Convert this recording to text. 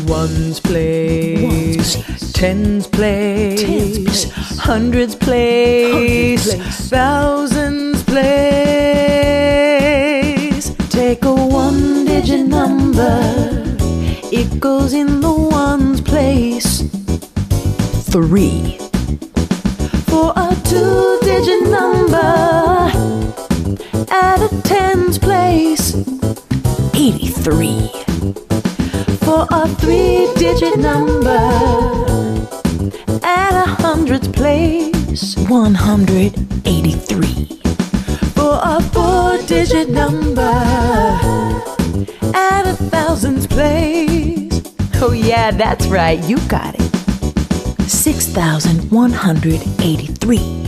Ones place, tens place, hundreds place, thousands place. Take a one-digit number, it goes in the ones place. 3. For a two-digit number, at a tens place. 83. For a three-digit number, at a hundreds place. 183. For a four-digit number, at a thousands place. Oh yeah, that's right, you got it. 6,183.